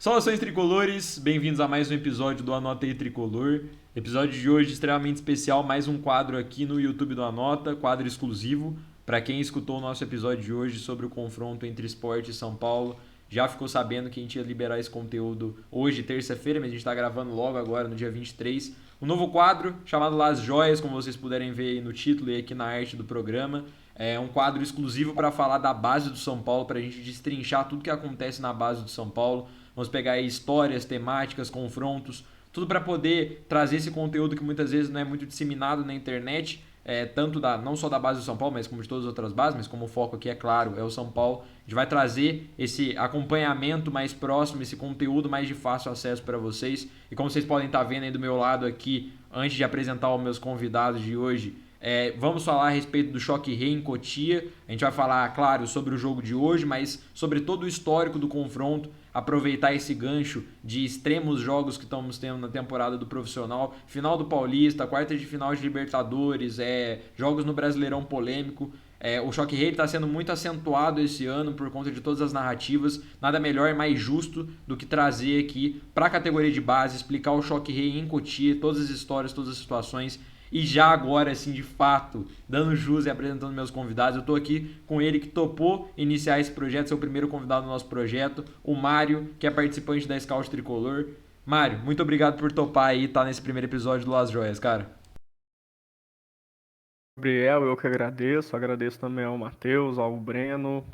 Saudações tricolores, bem-vindos a mais um episódio do Anota aí Tricolor. Episódio de hoje extremamente especial, mais um quadro aqui no YouTube do Anota, quadro exclusivo. Para quem escutou o nosso episódio de hoje sobre o confronto entre Sport e São Paulo, já ficou sabendo que a gente ia liberar esse conteúdo hoje, terça-feira, mas a gente está gravando logo agora, no dia 23. Um novo quadro chamado Las Joias, como vocês puderem ver aí no título e aqui na arte do programa. É um quadro exclusivo para falar da base do São Paulo, para a gente destrinchar tudo que acontece na base do São Paulo. Vamos pegar aí histórias, temáticas, confrontos, tudo para poder trazer esse conteúdo que muitas vezes não é muito disseminado na internet, tanto não só da base do São Paulo, mas como de todas as outras bases, mas como o foco aqui é claro, é o São Paulo. A gente vai trazer esse acompanhamento mais próximo, esse conteúdo mais de fácil acesso para vocês. E como vocês podem estar vendo aí do meu lado aqui, antes de apresentar os meus convidados de hoje, vamos falar a respeito do Choque Rei em Cotia. A gente vai falar, claro, sobre o jogo de hoje, mas sobre todo o histórico do confronto, aproveitar esse gancho de extremos jogos que estamos tendo na temporada do profissional, final do Paulista, quarta de final de Libertadores, jogos no Brasileirão polêmico. O Choque Rei está sendo muito acentuado esse ano por conta de todas as narrativas. Nada melhor e mais justo do que trazer aqui para a categoria de base, explicar o Choque Rei em Cotia, todas as histórias, todas as situações. E já agora, assim, de fato, dando jus e apresentando meus convidados, eu estou aqui com ele que topou iniciar esse projeto, ser o primeiro convidado do nosso projeto, o Mário, que é participante da Scout Tricolor. Mário, muito obrigado por topar aí, estar nesse primeiro episódio do Las Joias, cara. Gabriel, eu que agradeço também ao Matheus, ao Breno,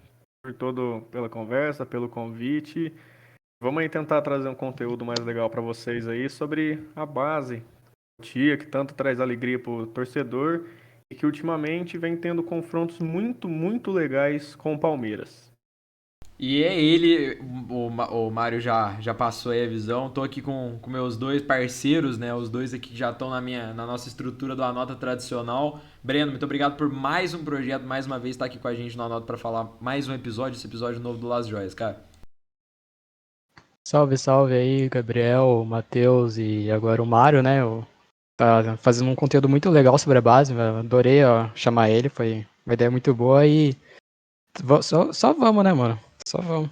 pela conversa, pelo convite. Vamos aí tentar trazer um conteúdo mais legal para vocês aí sobre a base, tia que tanto traz alegria pro torcedor e que ultimamente vem tendo confrontos muito legais com o Palmeiras. E é ele, o Mário já passou aí a visão. Tô aqui com meus dois parceiros, né? Os dois aqui que já estão na nossa estrutura do Anota tradicional. Breno, muito obrigado por mais um projeto, mais uma vez estar aqui com a gente no Anota para falar mais um episódio, esse episódio novo do Las Joias, cara. Salve, salve aí, Gabriel, Matheus e agora o Mário, né? Tá fazendo um conteúdo muito legal sobre a base, eu adorei chamar ele, foi uma ideia muito boa e só vamos, né, mano? Só vamos.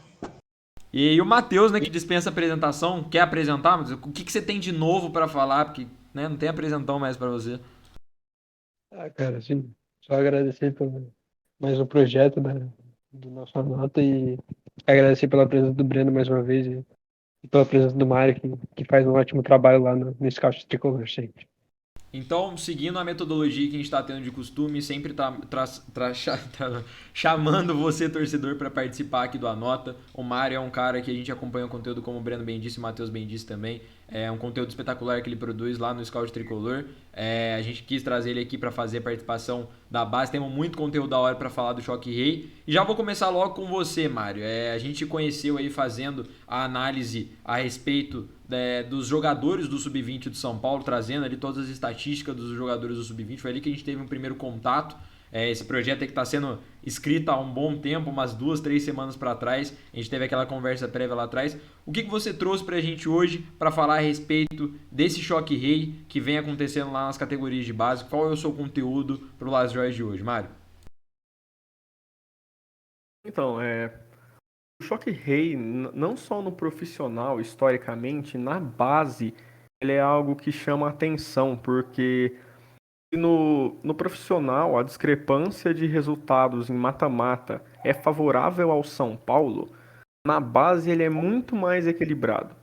E o Matheus, né, que dispensa apresentação, quer apresentar? Mas o que você tem de novo para falar? Porque né, não tem apresentão mais para você. Cara, assim, só agradecer por mais um projeto do nosso Anota e agradecer pela presença do Breno mais uma vez e pela presença do Mário, que faz um ótimo trabalho lá no Scout Tricolor sempre. Então, seguindo a metodologia que a gente está tendo de costume, sempre chamando você, torcedor, para participar aqui do Anota. O Mário é um cara que a gente acompanha o conteúdo, como o Breno bem disse e o Matheus bem disse também. É um conteúdo espetacular que ele produz lá no Scout Tricolor. A gente quis trazer ele aqui para fazer a participação da base. Temos muito conteúdo da hora para falar do Choque Rei. E já vou começar logo com você, Mário. A gente conheceu aí fazendo a análise a respeito dos jogadores do Sub-20 do São Paulo, trazendo ali todas as estatísticas dos jogadores do Sub-20. Foi ali que a gente teve um primeiro contato. Esse projeto é que está sendo escrito há um bom tempo, umas 2, 3 semanas para trás. A gente teve aquela conversa prévia lá atrás. O que você trouxe para a gente hoje para falar a respeito desse Choque Rei que vem acontecendo lá nas categorias de base? Qual é o seu conteúdo para o Las Joias de hoje, Mário? Então, o Choque Rei, não só no profissional, historicamente, na base, ele é algo que chama atenção, porque no profissional, a discrepância de resultados em mata-mata é favorável ao São Paulo. Na base, ele é muito mais equilibrado.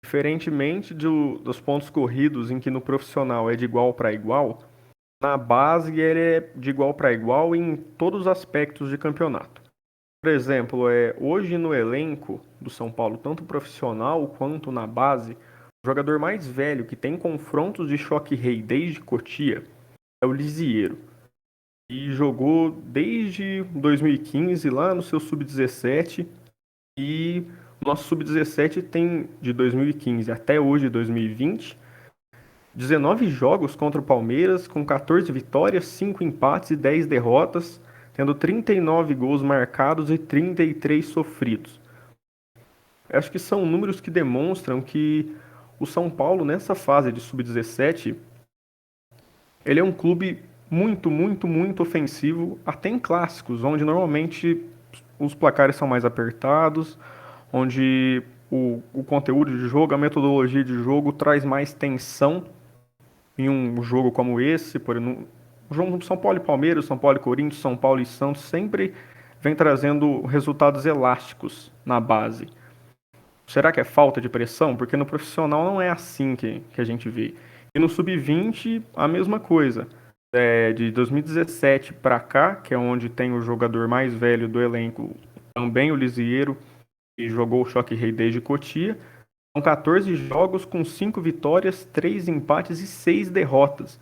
Diferentemente dos pontos corridos, em que no profissional é de igual para igual, na base ele é de igual para igual em todos os aspectos de campeonato. Por exemplo, hoje no elenco do São Paulo, tanto profissional quanto na base, o jogador mais velho que tem confrontos de Choque Rei desde Cotia é o Lisieiro. E jogou desde 2015 lá no seu sub-17 e o nosso sub-17 tem de 2015 até hoje, 2020, 19 jogos contra o Palmeiras, com 14 vitórias, 5 empates e 10 derrotas, tendo 39 gols marcados e 33 sofridos. Acho que são números que demonstram que o São Paulo, nessa fase de sub-17, ele é um clube muito ofensivo, até em clássicos, onde normalmente os placares são mais apertados, onde o conteúdo de jogo, a metodologia de jogo traz mais tensão em um jogo como esse, por exemplo, o jogo São Paulo e Palmeiras, São Paulo e Corinthians, São Paulo e Santos sempre vem trazendo resultados elásticos na base. Será que é falta de pressão? Porque no profissional não é assim que a gente vê. E no sub-20, a mesma coisa. De 2017 para cá, que é onde tem o jogador mais velho do elenco, também o Lisieiro, que jogou o Choque Rei desde Cotia. São 14 jogos com 5 vitórias, 3 empates e 6 derrotas.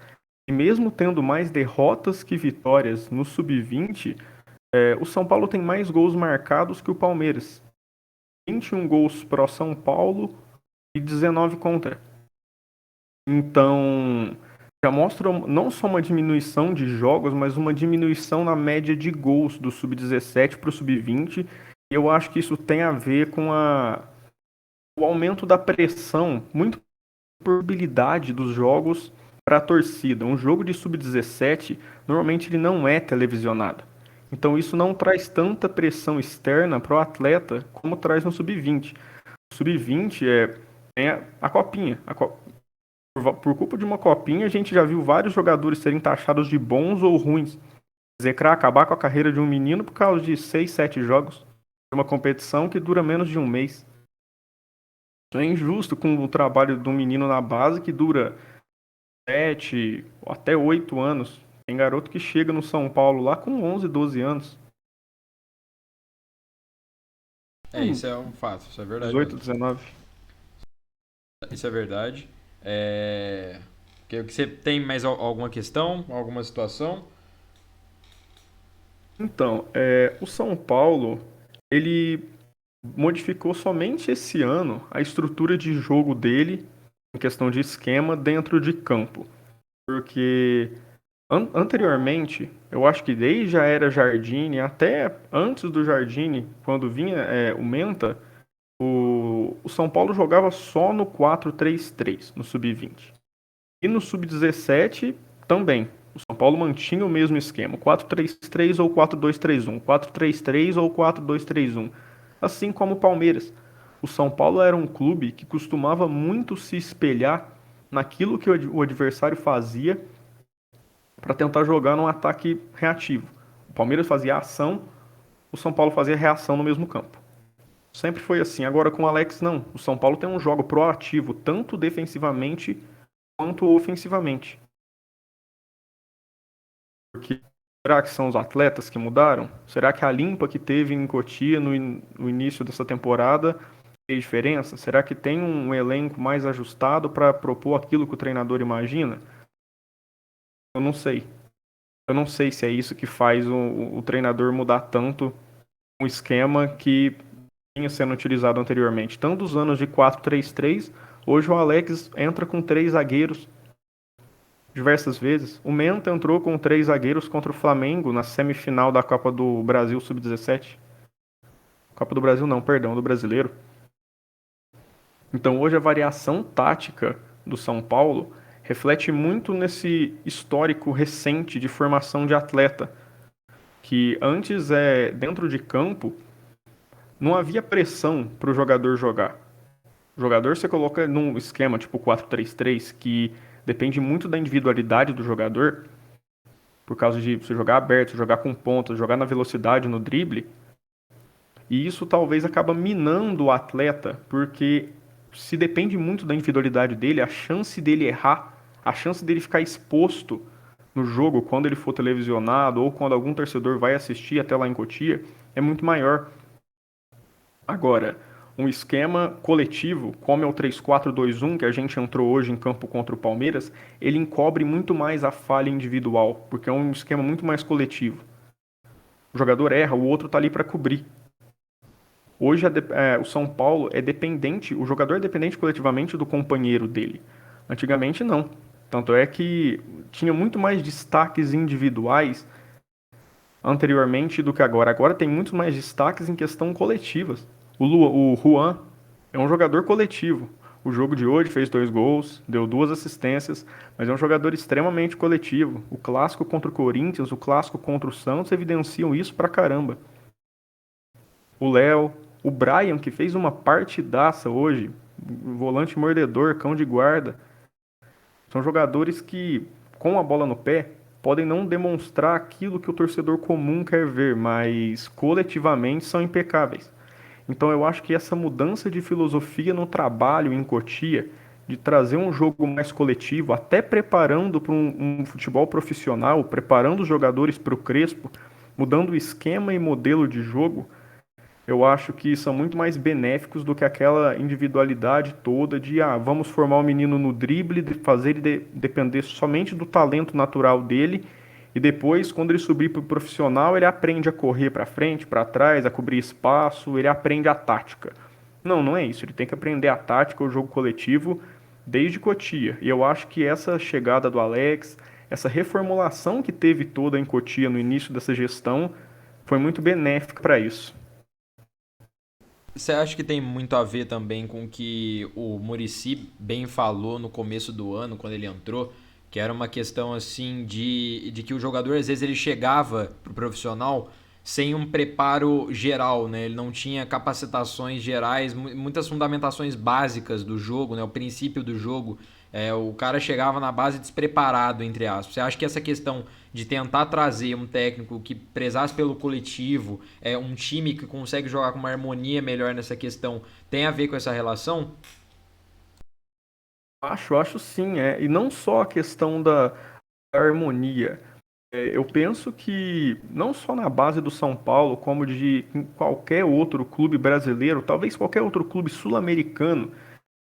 E mesmo tendo mais derrotas que vitórias no sub-20, o São Paulo tem mais gols marcados que o Palmeiras. 21 gols pró São Paulo e 19 contra. Então, já mostra não só uma diminuição de jogos, mas uma diminuição na média de gols do sub-17 para o sub-20. E eu acho que isso tem a ver com o aumento da pressão, muito por habilidade dos jogos para a torcida. Um jogo de sub-17, normalmente ele não é televisionado. Então isso não traz tanta pressão externa para o atleta como traz no sub-20. O sub-20 é a copinha. Por culpa de uma copinha, a gente já viu vários jogadores serem taxados de bons ou ruins. Zecrar acabar com a carreira de um menino por causa de 6, 7 jogos. Uma competição que dura menos de um mês. Isso é injusto com o trabalho de um menino na base que dura 7 até 8 anos. Tem garoto que chega no São Paulo lá com 11, 12 anos. Isso é um fato, isso é verdade. 18, 19. Isso é verdade. Que você tem mais alguma questão, alguma situação? Então, o São Paulo, ele modificou somente esse ano a estrutura de jogo dele, em questão de esquema, dentro de campo. Porque anteriormente, eu acho que desde a era Jardine, até antes do Jardine, quando vinha o Menta, o São Paulo jogava só no 4-3-3, no sub-20. E no sub-17 também. O São Paulo mantinha o mesmo esquema, 4-3-3 ou 4-2-3-1, 4-3-3 ou 4-2-3-1. Assim como o Palmeiras. O São Paulo era um clube que costumava muito se espelhar naquilo que o adversário fazia para tentar jogar num ataque reativo. O Palmeiras fazia ação, o São Paulo fazia reação no mesmo campo. Sempre foi assim. Agora com o Alex, não. O São Paulo tem um jogo proativo, tanto defensivamente quanto ofensivamente. Porque será que são os atletas que mudaram? Será que a limpa que teve em Cotia no início dessa temporada fez diferença? Será que tem um elenco mais ajustado para propor aquilo que o treinador imagina? Eu não sei. Eu não sei se é isso que faz o treinador mudar tanto um esquema que vinha sendo utilizado anteriormente. Tantos anos de 4-3-3, hoje o Alex entra com 3 zagueiros diversas vezes. O Menta entrou com 3 zagueiros contra o Flamengo na semifinal da Copa do Brasil Sub-17. Copa do Brasil não, perdão, do Brasileiro. Então hoje a variação tática do São Paulo reflete muito nesse histórico recente de formação de atleta, que antes dentro de campo não havia pressão para o jogador jogar. O jogador você coloca num esquema tipo 4-3-3 que depende muito da individualidade do jogador, por causa de você jogar aberto, jogar com pontas, jogar na velocidade, no drible. E isso talvez acaba minando o atleta, porque se depende muito da individualidade dele, a chance dele errar, a chance dele ficar exposto no jogo quando ele for televisionado ou quando algum torcedor vai assistir até lá em Cotia é muito maior. Agora, um esquema coletivo, como é o 3-4-2-1 que a gente entrou hoje em campo contra o Palmeiras, ele encobre muito mais a falha individual, porque é um esquema muito mais coletivo. O jogador erra, o outro está ali para cobrir. Hoje o São Paulo é dependente, o jogador é dependente coletivamente do companheiro dele. Antigamente não. Tanto é que tinha muito mais destaques individuais anteriormente do que agora. Agora tem muito mais destaques em questão coletivas. O Juan é um jogador coletivo. O jogo de hoje fez 2 gols, deu 2 assistências, mas é um jogador extremamente coletivo. O clássico contra o Corinthians, o clássico contra o Santos evidenciam isso pra caramba. O Léo O Brian, que fez uma partidaça hoje, volante mordedor, cão de guarda, são jogadores que, com a bola no pé, podem não demonstrar aquilo que o torcedor comum quer ver, mas coletivamente são impecáveis. Então eu acho que essa mudança de filosofia no trabalho em Cotia, de trazer um jogo mais coletivo, até preparando para um futebol profissional, preparando os jogadores para o Crespo, mudando o esquema e modelo de jogo, eu acho que são muito mais benéficos do que aquela individualidade toda de vamos formar o menino no drible, de fazer ele depender somente do talento natural dele e depois, quando ele subir para o profissional, ele aprende a correr para frente, para trás, a cobrir espaço, ele aprende a tática. Não, não é isso. Ele tem que aprender a tática, o jogo coletivo, desde Cotia. E eu acho que essa chegada do Alex, essa reformulação que teve toda em Cotia no início dessa gestão, foi muito benéfica para isso. Você acha que tem muito a ver também com o que o Muricy bem falou no começo do ano, quando ele entrou, que era uma questão assim de que o jogador às vezes ele chegava pro profissional sem um preparo geral, né? Ele não tinha capacitações gerais, muitas fundamentações básicas do jogo, né? O princípio do jogo. O cara chegava na base despreparado, entre aspas. Você acha que essa questão de tentar trazer um técnico que prezasse pelo coletivo, um time que consegue jogar com uma harmonia melhor nessa questão, tem a ver com essa relação? Acho sim, E não só a questão da harmonia. Eu penso que não só na base do São Paulo, como de em qualquer outro clube brasileiro, talvez qualquer outro clube sul-americano,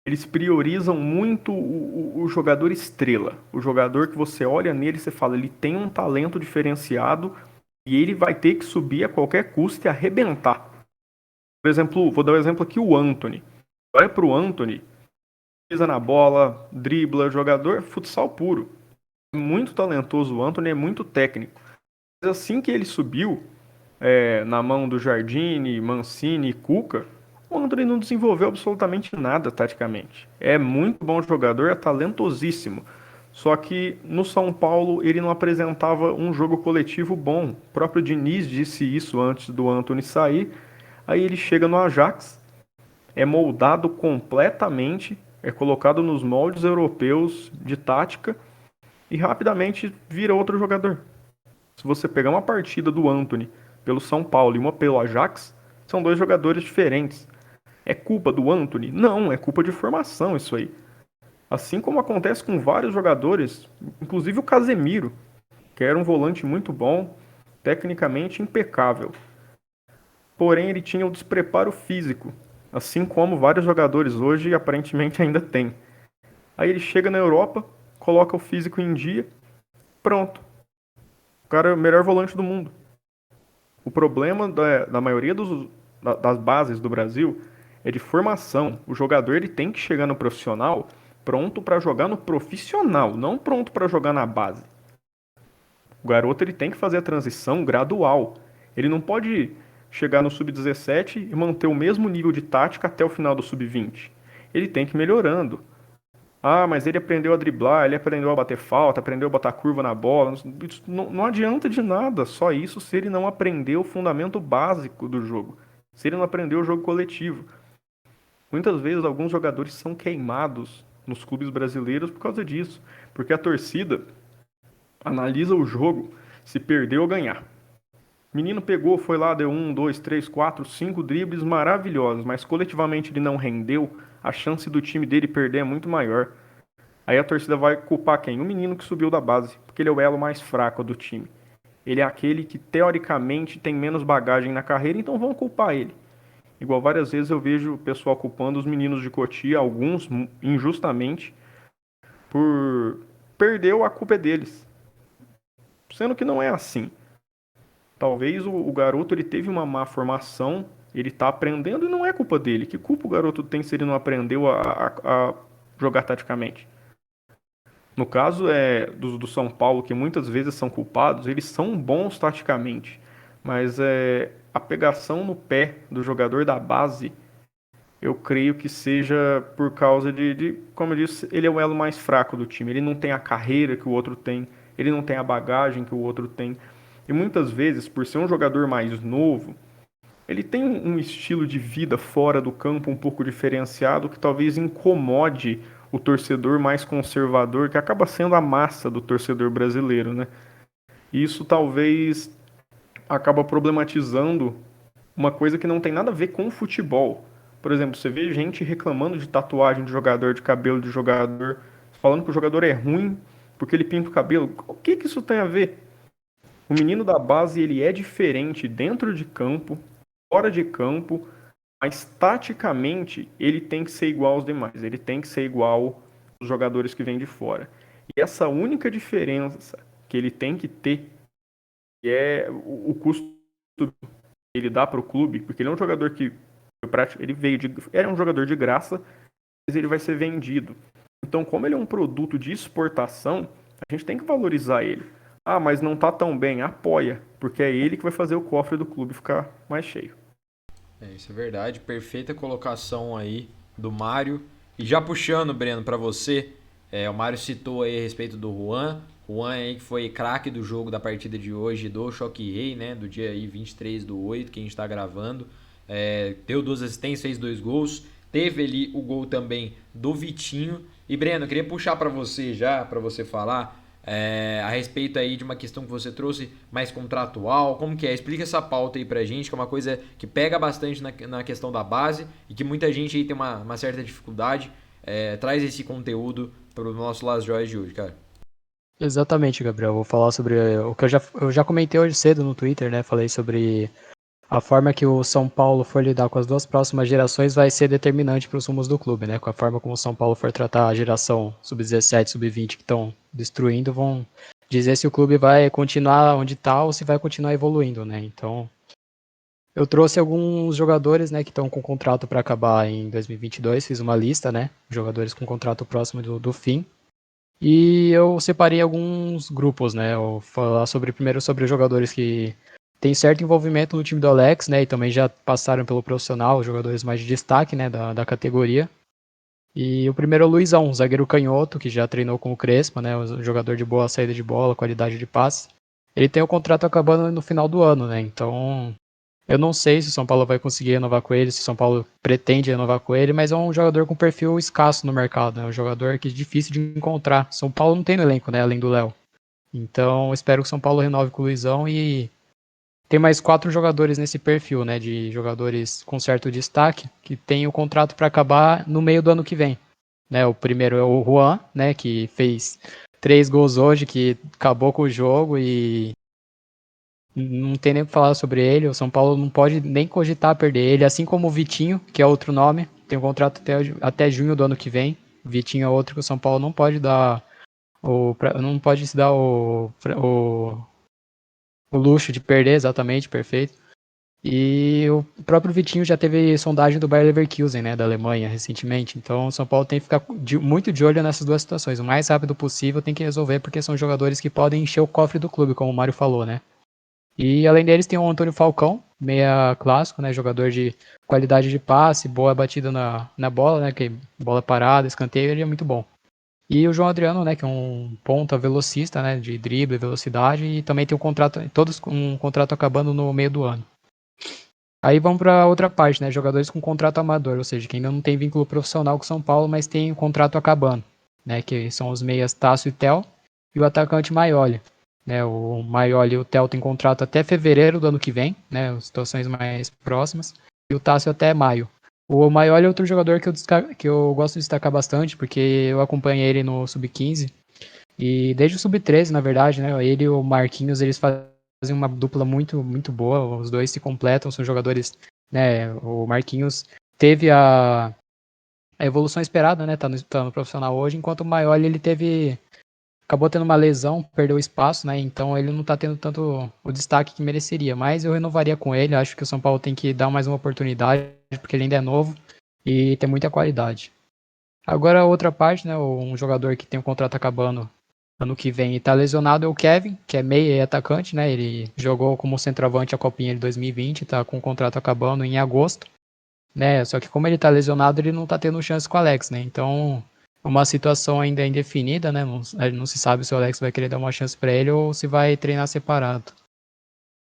eles priorizam muito o jogador estrela. O jogador que você olha nele e você fala, ele tem um talento diferenciado e ele vai ter que subir a qualquer custo e arrebentar. Por exemplo, vou dar um exemplo aqui, o Antony. Olha para o Antony, pisa na bola, dribla, jogador futsal puro. É muito talentoso o Antony, é muito técnico. Mas assim que ele subiu, na mão do Jardine, Mancini e Cuca, o Antony não desenvolveu absolutamente nada taticamente. É muito bom jogador, é talentosíssimo. Só que no São Paulo ele não apresentava um jogo coletivo bom. O próprio Diniz disse isso antes do Antony sair. Aí ele chega no Ajax, é moldado completamente, é colocado nos moldes europeus de tática e rapidamente vira outro jogador. Se você pegar uma partida do Antony pelo São Paulo e uma pelo Ajax, são dois jogadores diferentes. É culpa do Antony? Não, é culpa de formação isso aí. Assim como acontece com vários jogadores, inclusive o Casemiro, que era um volante muito bom, tecnicamente impecável. Porém, ele tinha o despreparo físico, assim como vários jogadores hoje aparentemente ainda têm. Aí ele chega na Europa, coloca o físico em dia, pronto. O cara é o melhor volante do mundo. O problema da maioria das bases do Brasil é de formação. O jogador ele tem que chegar no profissional pronto para jogar no profissional, não pronto para jogar na base. O garoto ele tem que fazer a transição gradual. Ele não pode chegar no sub-17 e manter o mesmo nível de tática até o final do sub-20. Ele tem que ir melhorando. Mas ele aprendeu a driblar, ele aprendeu a bater falta, aprendeu a botar curva na bola. Não adianta de nada só isso se ele não aprender o fundamento básico do jogo. Se ele não aprender o jogo coletivo. Muitas vezes alguns jogadores são queimados nos clubes brasileiros por causa disso. Porque a torcida analisa o jogo se perder ou ganhar. O menino pegou, foi lá, deu 1, 2, 3, 4, 5 dribles maravilhosos, mas coletivamente ele não rendeu, a chance do time dele perder é muito maior. Aí a torcida vai culpar quem? O menino que subiu da base, porque ele é o elo mais fraco do time. Ele é aquele que teoricamente tem menos bagagem na carreira, então vão culpar ele. Igual várias vezes eu vejo o pessoal culpando os meninos de Cotia, alguns injustamente, por perder a culpa é deles. Sendo que não é assim. Talvez o garoto ele teve uma má formação, ele está aprendendo e não é culpa dele. Que culpa o garoto tem se ele não aprendeu a jogar taticamente? No caso do São Paulo, que muitas vezes são culpados, eles são bons taticamente, mas a pegação no pé do jogador da base, eu creio que seja por causa como eu disse, ele é o elo mais fraco do time. Ele não tem a carreira que o outro tem, ele não tem a bagagem que o outro tem. E muitas vezes, por ser um jogador mais novo, ele tem um estilo de vida fora do campo um pouco diferenciado que talvez incomode o torcedor mais conservador, que acaba sendo a massa do torcedor brasileiro, né? E isso talvez acaba problematizando uma coisa que não tem nada a ver com o futebol. Por exemplo, você vê gente reclamando de tatuagem de jogador, de cabelo de jogador, falando que o jogador é ruim porque ele pinta o cabelo. O que que isso tem a ver? O menino da base, ele é diferente dentro de campo, fora de campo, mas taticamente ele tem que ser igual aos demais, ele tem que ser igual aos jogadores que vêm de fora. E essa única diferença que ele tem que ter, que é o custo que ele dá para o clube, porque ele é um jogador que ele veio de, era um jogador de graça, mas ele vai ser vendido. Então, como ele é um produto de exportação, a gente tem que valorizar ele. Ah, mas não tá tão bem, apoia, porque é ele que vai fazer o cofre do clube ficar mais cheio. Isso é verdade. Perfeita colocação aí do Mário. E já puxando, Breno, para você, o Mário citou aí a respeito do Juan. Juan aí que foi craque do jogo da partida de hoje do Choque Rei, né? Do dia aí 23/8, que a gente tá gravando. Deu 2 assistências, fez 2 gols. Teve ali o gol também do Vitinho. E Breno, eu queria puxar para você já, para você falar a respeito aí de uma questão que você trouxe mais contratual. Como que é? Explica essa pauta aí pra gente, que é uma coisa que pega bastante na questão da base e que muita gente aí tem uma certa dificuldade. Traz esse conteúdo para o nosso Las Joias de hoje, cara. Exatamente, Gabriel. Vou falar sobre o que eu já comentei hoje cedo no Twitter, né? Falei sobre a forma que o São Paulo for lidar com as 2 próximas gerações vai ser determinante para os rumos do clube, né? Com a forma como o São Paulo for tratar a geração sub-17, sub-20 que estão destruindo, vão dizer se o clube vai continuar onde está ou se vai continuar evoluindo, né? Então, eu trouxe alguns jogadores, né, que estão com contrato para acabar em 2022, fiz uma lista, né? Jogadores com contrato próximo do fim. E eu separei alguns grupos, né? Eu vou falar primeiro sobre os jogadores que têm certo envolvimento no time do Alex, né? E também já passaram pelo profissional, os jogadores mais de destaque, né? Da categoria. E o primeiro é o Luizão, zagueiro canhoto, que já treinou com o Crespa, né? Um jogador de boa saída de bola, qualidade de passe. Ele tem o contrato acabando no final do ano, né? Então, eu não sei se o São Paulo vai conseguir renovar com ele, se o São Paulo pretende renovar com ele, mas é um jogador com perfil escasso no mercado, né? Um jogador que é difícil de encontrar. São Paulo não tem no elenco, né? Além do Léo. Então, espero que o São Paulo renove com o Luizão e tem mais 4 jogadores nesse perfil, né? De jogadores com certo destaque que tem o contrato para acabar no meio do ano que vem. Né? O primeiro é o Juan, né? Que fez 3 gols hoje, que acabou com o jogo e não tem nem o que falar sobre ele. O São Paulo não pode nem cogitar perder ele, assim como o Vitinho, que é outro nome, tem um contrato até junho do ano que vem. O Vitinho é outro que o São Paulo não pode dar não pode se dar o luxo de perder, exatamente, perfeito. E o próprio Vitinho já teve sondagem do Bayer Leverkusen, né, da Alemanha, recentemente. Então o São Paulo tem que ficar muito de olho nessas 2 situações. O mais rápido possível tem que resolver, porque são jogadores que podem encher o cofre do clube, como o Mário falou, né. E além deles tem o Antônio Falcão, meia clássico, né, jogador de qualidade de passe, boa batida na bola, né, que bola parada, escanteio, ele é muito bom. E o João Adriano, né, que é um ponta velocista, né, de drible, velocidade, e também tem todos com um contrato acabando no meio do ano. Aí vamos para outra parte, né, jogadores com contrato amador, ou seja, que ainda não tem vínculo profissional com São Paulo, mas tem o contrato acabando, né, que são os meias Tasso e Tel, e o atacante Maioli. Né, o Maioli e o Tel têm contrato até fevereiro do ano que vem, né, situações mais próximas, e o Tasso até maio. O Maioli é outro jogador que eu gosto de destacar bastante, porque eu acompanhei ele no Sub-15, e desde o Sub-13, na verdade, né, ele e o Marquinhos, eles fazem uma dupla muito, muito boa, os dois se completam, são jogadores, né, o Marquinhos teve a evolução esperada, né, tá no profissional hoje, enquanto o Maioli, ele acabou tendo uma lesão, perdeu espaço, né? Então ele não tá tendo tanto o destaque que mereceria. Mas eu renovaria com ele. Acho que o São Paulo tem que dar mais uma oportunidade, porque ele ainda é novo e tem muita qualidade. Agora a outra parte, né? Um jogador que tem um contrato acabando ano que vem e tá lesionado é o Kevin, que é meia e atacante, né? Ele jogou como centroavante a Copinha de 2020, tá com o contrato acabando em agosto, né? Só que como ele tá lesionado, ele não tá tendo chance com o Alex, né? Então uma situação ainda indefinida, né? Não se sabe se o Alex vai querer dar uma chance para ele ou se vai treinar separado.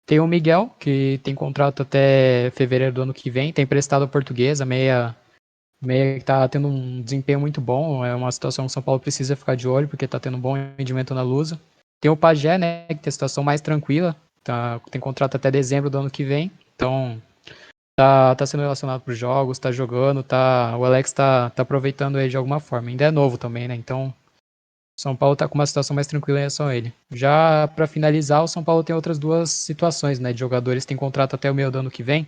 Tem o Miguel, que tem contrato até fevereiro do ano que vem, tem emprestado a Portuguesa, meia que tá tendo um desempenho muito bom, é uma situação que o São Paulo precisa ficar de olho, porque tá tendo um bom rendimento na Lusa. Tem o Pajé, né, que tem a situação mais tranquila, tem contrato até dezembro do ano que vem, então tá sendo relacionado para os jogos, tá jogando, o Alex tá aproveitando aí de alguma forma, ainda é novo também, né, então o São Paulo tá com uma situação mais tranquila em relação a ele. Já para finalizar, o São Paulo tem outras duas situações, né, de jogadores que têm contrato até o meio do ano que vem,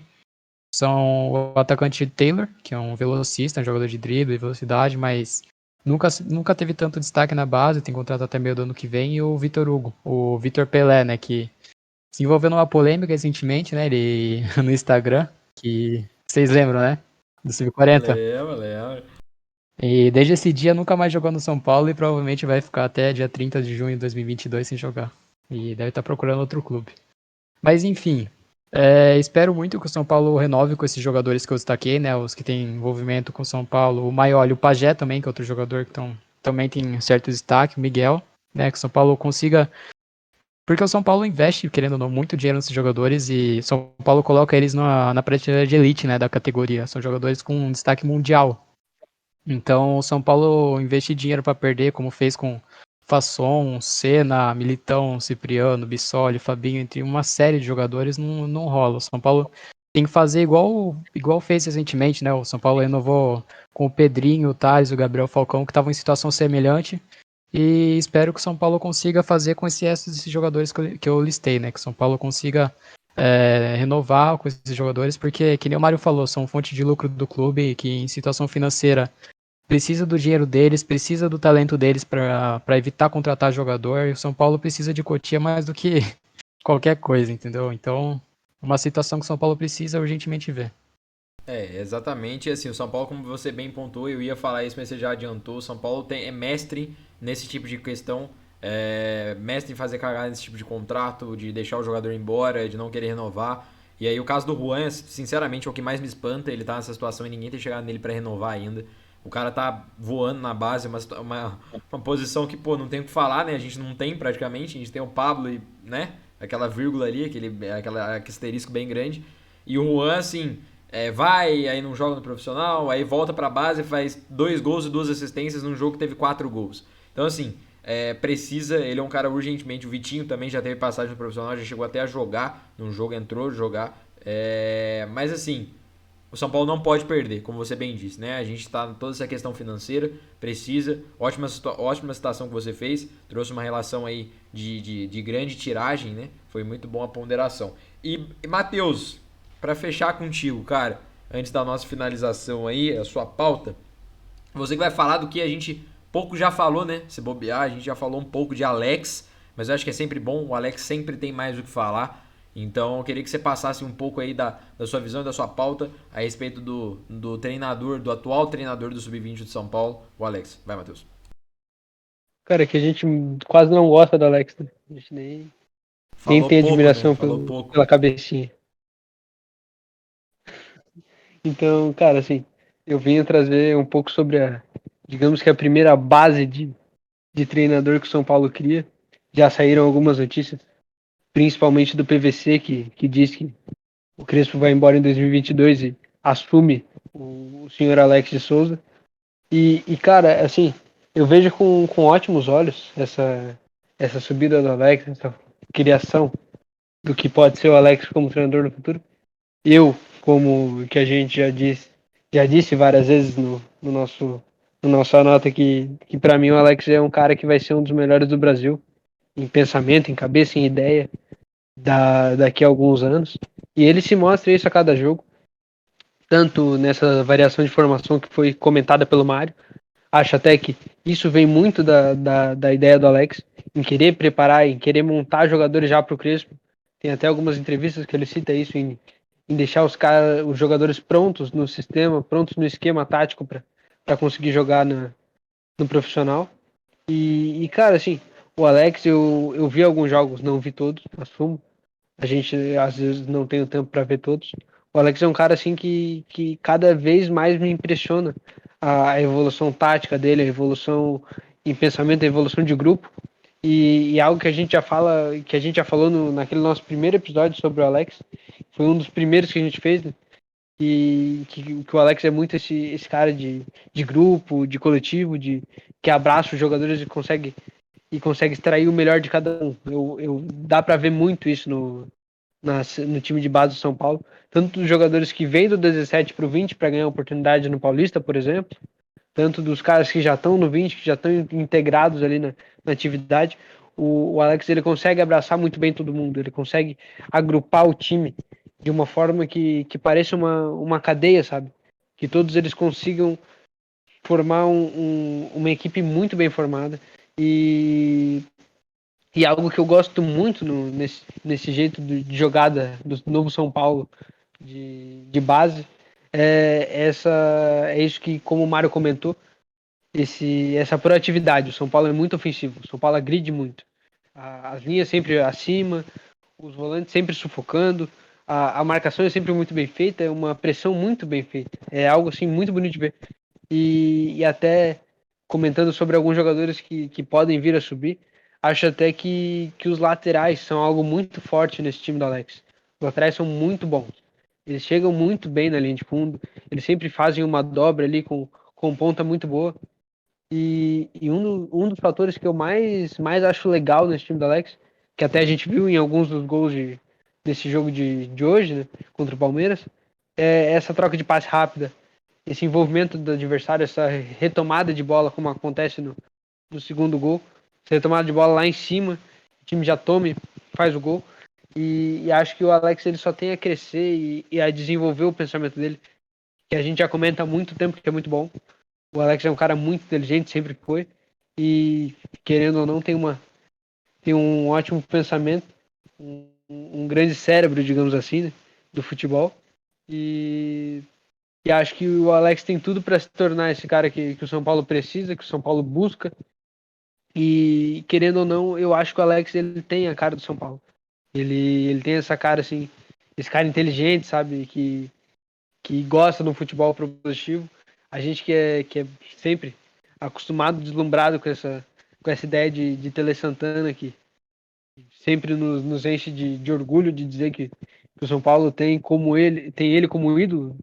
são o atacante Taylor, que é um velocista, um jogador de drible e velocidade, mas nunca teve tanto destaque na base, tem contrato até meio do ano que vem, e o Vitor Hugo, o Vitor Pelé, né, que se envolveu numa polêmica recentemente, né, ele no Instagram, que vocês lembram, né, do Sub-40. Leva. E desde esse dia nunca mais jogou no São Paulo e provavelmente vai ficar até dia 30 de junho de 2022 sem jogar. E deve estar procurando outro clube. Mas enfim, espero muito que o São Paulo renove com esses jogadores que eu destaquei, né? Os que têm envolvimento com o São Paulo. O Maioli, o Pajé também, que é outro jogador que também tem certo destaque. O Miguel, né? Que o São Paulo consiga. Porque o São Paulo investe, querendo ou não, muito dinheiro nesses jogadores e o São Paulo coloca eles na prateleira de elite, né? Da categoria. São jogadores com um destaque mundial. Então o São Paulo investir dinheiro para perder, como fez com Fasson, Senna, Militão, Cipriano, Bissoli, Fabinho, entre uma série de jogadores, não rola. O São Paulo tem que fazer igual fez recentemente, né? O São Paulo renovou com o Pedrinho, o Thales, o Gabriel Falcão, que estavam em situação semelhante. E espero que o São Paulo consiga fazer com esse resto desses jogadores que eu listei, né? Que o São Paulo consiga renovar com esses jogadores, porque, que nem o Mário falou, são fonte de lucro do clube, que em situação financeira precisa do dinheiro deles, precisa do talento deles para evitar contratar jogador. E o São Paulo precisa de Cotia mais do que qualquer coisa, entendeu? Então, uma situação que o São Paulo precisa urgentemente ver. Exatamente. Assim, o São Paulo, como você bem pontuou, eu ia falar isso, mas você já adiantou. O São Paulo é mestre nesse tipo de questão. Mestre em fazer cagada nesse tipo de contrato, de deixar o jogador embora, de não querer renovar. E aí o caso do Juan, sinceramente, é o que mais me espanta. Ele tá nessa situação e ninguém tem chegado nele para renovar ainda. O cara tá voando na base, uma posição que, pô, não tem o que falar, né? A gente não tem praticamente. A gente tem o Pablo e, né? Aquela vírgula ali, aquele asterisco bem grande. E o Juan, assim, aí não joga no profissional, aí volta pra base, faz 2 gols e 2 assistências num jogo que teve 4 gols. Então, assim, ele é um cara urgentemente. O Vitinho também já teve passagem no profissional, já chegou até a jogar num jogo, entrou jogar. Mas, assim, o São Paulo não pode perder, como você bem disse, né? A gente está em toda essa questão financeira, precisa. Ótima citação que você fez, trouxe uma relação aí de grande tiragem, né? Foi muito bom a ponderação. E Matheus, para fechar contigo, cara, antes da nossa finalização aí, a sua pauta, você que vai falar do que a gente pouco já falou, né? Se bobear, a gente já falou um pouco de Alex, mas eu acho que é sempre bom, o Alex sempre tem mais o que falar. Então eu queria que você passasse um pouco aí da sua visão e da sua pauta a respeito do treinador, do atual treinador do Sub-20 de São Paulo, o Alex. Vai, Matheus. Cara, que a gente quase não gosta do Alex, né? A gente nem tem Pouco, né? admiração Falou pouco. pela cabecinha. Então, cara, assim, eu venho trazer um pouco sobre digamos que a primeira base de treinador que o São Paulo cria. Já saíram algumas notícias, principalmente do PVC, que diz que o Crespo vai embora em 2022 e assume o senhor Alex de Souza. E cara, assim, eu vejo com ótimos olhos essa subida do Alex, essa criação do que pode ser o Alex como treinador no futuro. Eu, como que a gente já disse várias vezes no nosso anota que para mim o Alex é um cara que vai ser um dos melhores do Brasil em pensamento, em cabeça, em ideia daqui a alguns anos. E ele se mostra isso a cada jogo, tanto nessa variação de formação que foi comentada pelo Mário. Acho até que isso vem muito da ideia do Alex, em querer preparar, em querer montar jogadores já para o Crespo. Tem até algumas entrevistas que ele cita isso, em deixar os jogadores prontos no sistema, prontos no esquema tático para conseguir jogar no profissional. E, cara, assim, o Alex, eu vi alguns jogos, não vi todos, assumo. A gente, às vezes, não tem o tempo para ver todos. O Alex é um cara, assim, que cada vez mais me impressiona a evolução tática dele, a evolução em pensamento, a evolução de grupo. E algo que a gente já fala, que a gente já falou naquele nosso primeiro episódio sobre o Alex, foi um dos primeiros que a gente fez, né? Que o Alex é muito esse cara de grupo, de coletivo, que abraça os jogadores e consegue extrair o melhor de cada um. Dá para ver muito isso no time de base do São Paulo. Tanto dos jogadores que vêm do 17 para o 20 para ganhar oportunidade no Paulista, por exemplo, tanto dos caras que já estão no 20, que já estão integrados ali na atividade. O Alex ele consegue abraçar muito bem todo mundo, ele consegue agrupar o time de uma forma que pareça uma cadeia, sabe? Que todos eles consigam formar uma equipe muito bem formada e, e algo que eu gosto muito nesse jeito de jogada do novo São Paulo de base é isso que, como o Mário comentou, essa proatividade. O São Paulo é muito ofensivo, o São Paulo agride muito. As linhas sempre acima, os volantes sempre sufocando, a marcação é sempre muito bem feita, é uma pressão muito bem feita. É algo assim muito bonito de ver. E até comentando sobre alguns jogadores que podem vir a subir, acho até que os laterais são algo muito forte nesse time do Alex. Os laterais são muito bons. Eles chegam muito bem na linha de fundo, eles sempre fazem uma dobra ali com ponta muito boa. E um dos fatores que eu mais acho legal nesse time do Alex, que até a gente viu em alguns dos gols desse jogo de hoje, né, contra o Palmeiras, é essa troca de passe rápida, esse envolvimento do adversário, essa retomada de bola, como acontece no segundo gol, essa retomada de bola lá em cima, o time já toma e faz o gol. E acho que o Alex ele só tem a crescer e a desenvolver o pensamento dele, que a gente já comenta há muito tempo que é muito bom. O Alex é um cara muito inteligente, sempre foi. E, querendo ou não, tem um ótimo pensamento, um grande cérebro, digamos assim, né, do futebol. E, e acho que o Alex tem tudo para se tornar esse cara que o São Paulo precisa, que o São Paulo busca. E, querendo ou não, eu acho que o Alex ele tem a cara do São Paulo. Ele tem essa cara, assim, esse cara inteligente, sabe? Que gosta do futebol propositivo. A gente que é sempre acostumado, deslumbrado com essa ideia de Tele Santana, que sempre nos enche de orgulho de dizer que o São Paulo tem ele como ídolo,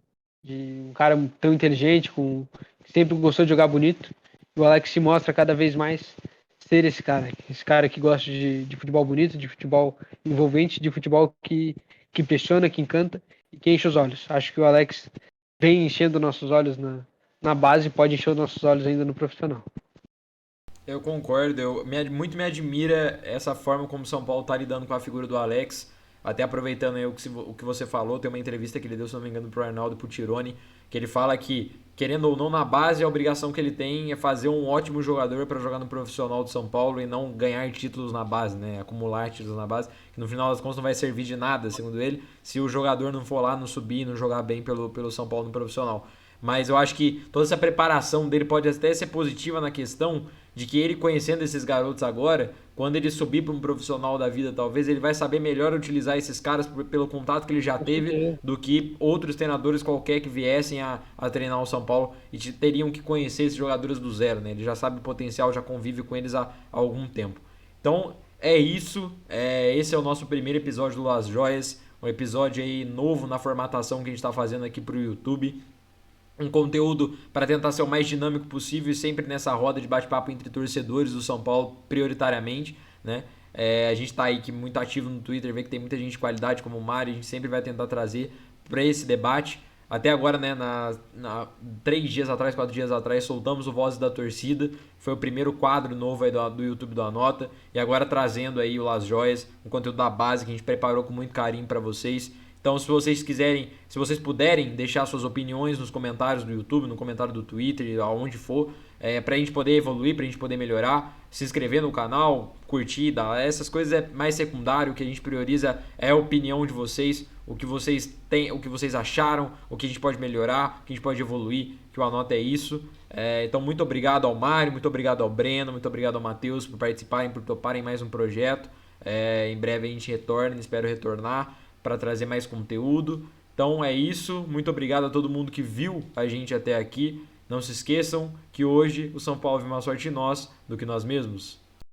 de um cara tão inteligente, que sempre gostou de jogar bonito. E o Alex se mostra cada vez mais ser esse cara que gosta de futebol bonito, de futebol envolvente, de futebol que impressiona, que encanta e que enche os olhos. Acho que o Alex vem enchendo nossos olhos na base e pode encher os nossos olhos ainda no profissional. Eu concordo, muito me admira essa forma como o São Paulo está lidando com a figura do Alex. Até aproveitando aí o que você falou, tem uma entrevista que ele deu, se não me engano, pro Arnaldo e pro Tirone, que ele fala que, querendo ou não, na base a obrigação que ele tem é fazer um ótimo jogador para jogar no profissional do São Paulo e não ganhar títulos na base, né? Acumular títulos na base, que no final das contas não vai servir de nada, segundo ele, se o jogador não for lá, não subir, não jogar bem pelo São Paulo no profissional. Mas eu acho que toda essa preparação dele pode até ser positiva na questão de que ele, conhecendo esses garotos agora, quando ele subir para um profissional da vida, talvez ele vai saber melhor utilizar esses caras pelo contato que ele já teve do que outros treinadores qualquer que viessem a treinar o São Paulo e teriam que conhecer esses jogadores do zero, né? Ele já sabe o potencial, já convive com eles há algum tempo. Então é isso, esse é o nosso primeiro episódio do Las Joias, um episódio aí novo na formatação que a gente está fazendo aqui para o YouTube. Um conteúdo para tentar ser o mais dinâmico possível e sempre nessa roda de bate-papo entre torcedores do São Paulo, prioritariamente, né? A gente está aí muito ativo no Twitter, vê que tem muita gente de qualidade como o Mário, a gente sempre vai tentar trazer para esse debate. Até agora, né, 3 dias atrás, 4 dias atrás, soltamos o Vozes da Torcida, foi o primeiro quadro novo aí do YouTube do Anota, e agora trazendo aí o Las Joias, um conteúdo da base que a gente preparou com muito carinho para vocês. Então, se vocês quiserem, se vocês puderem deixar suas opiniões nos comentários do YouTube, no comentário do Twitter, aonde for, pra gente poder evoluir, pra gente poder melhorar, se inscrever no canal, curtir, essas coisas é mais secundário, o que a gente prioriza é a opinião de vocês, o que vocês têm, o que vocês acharam, o que a gente pode melhorar, o que a gente pode evoluir, que o Anota é isso. Então, muito obrigado ao Mário, muito obrigado ao Breno, muito obrigado ao Matheus por participarem, por toparem mais um projeto. Em breve a gente retorna, espero retornar para trazer mais conteúdo. Então é isso, muito obrigado a todo mundo que viu a gente até aqui. Não se esqueçam que hoje o São Paulo vive mais sorte em nós do que nós mesmos.